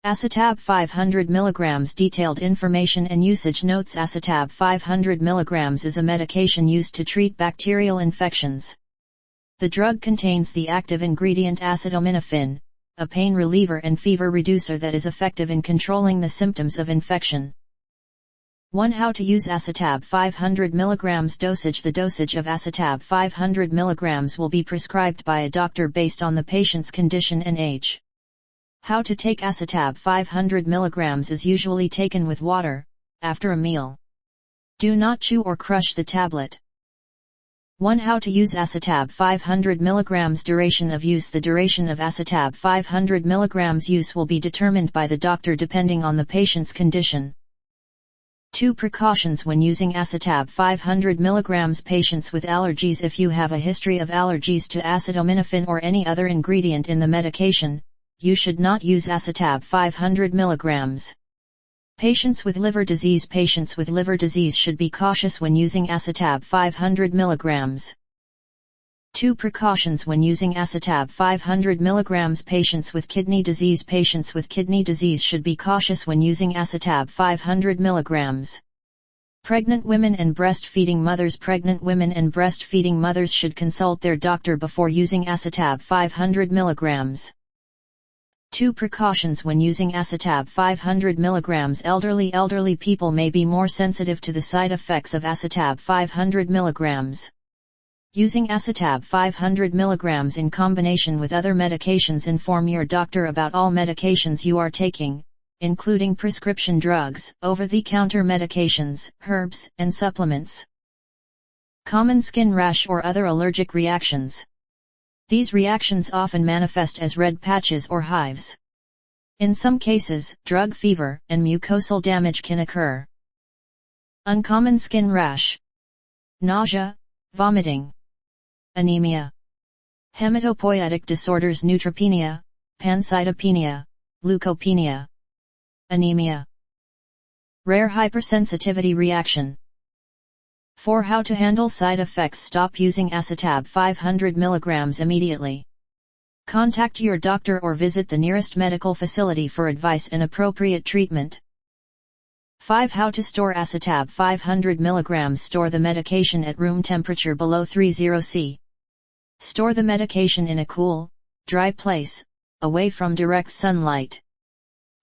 Acetab 500 mg. Detailed information and usage notes. Acetab 500 mg is a medication used to treat bacterial infections. The drug contains the active ingredient acetaminophen, a pain reliever and fever reducer that is effective in controlling the symptoms of infection. 1. How to use Acetab 500 mg. Dosage. The dosage of Acetab 500 mg will be prescribed by a doctor based on the patient's condition and age. How to take Acetab 500 mg is usually taken with water, after a meal. Do not chew or crush the tablet. 1. How to use Acetab 500 mg. Duration of use. The duration of Acetab 500 mg use will be determined by the doctor depending on the patient's condition. 2. Precautions when using Acetab 500 mg. Patients with allergies. If you have a history of allergies to acetaminophen or any other ingredient in the medication, you should not use Acetab 500 mg. Patients with liver disease. Patients with liver disease should be cautious when using Acetab 500 mg. 2. Precautions when using Acetab 500 mg. Patients with kidney disease. Patients with kidney disease should be cautious when using Acetab 500 mg. Pregnant women and breastfeeding mothers. Pregnant women and breastfeeding mothers should consult their doctor before using Acetab 500 mg. 2. Precautions when using Acetab 500 mg. Elderly people may be more sensitive to the side effects of Acetab 500 mg. Using Acetab 500 mg in combination with other medications. Inform your doctor about all medications you are taking, including prescription drugs, over-the-counter medications, herbs, and supplements. Common skin rash or other allergic reactions. These reactions often manifest as red patches or hives. In some cases, drug fever and mucosal damage can occur. Uncommon skin rash. Nausea, vomiting. Anemia. Hematopoietic disorders. Neutropenia, pancytopenia, leukopenia. Anemia. Rare hypersensitivity reaction. 4. How to handle side effects. Stop using Acetab 500 mg immediately. Contact your doctor or visit the nearest medical facility for advice and appropriate treatment. 5. How to store Acetab 500 mg. Store the medication at room temperature below 30 C. Store the medication in a cool, dry place, away from direct sunlight.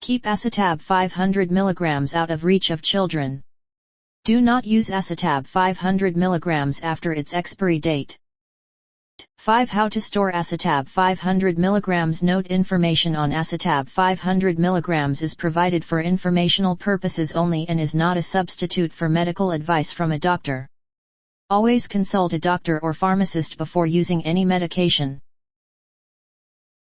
Keep Acetab 500 mg out of reach of children. Do not use Acetab 500 mg after its expiry date. 5. How to store Acetab 500 mg. Note: information on Acetab 500 mg is provided for informational purposes only and is not a substitute for medical advice from a doctor. Always consult a doctor or pharmacist before using any medication.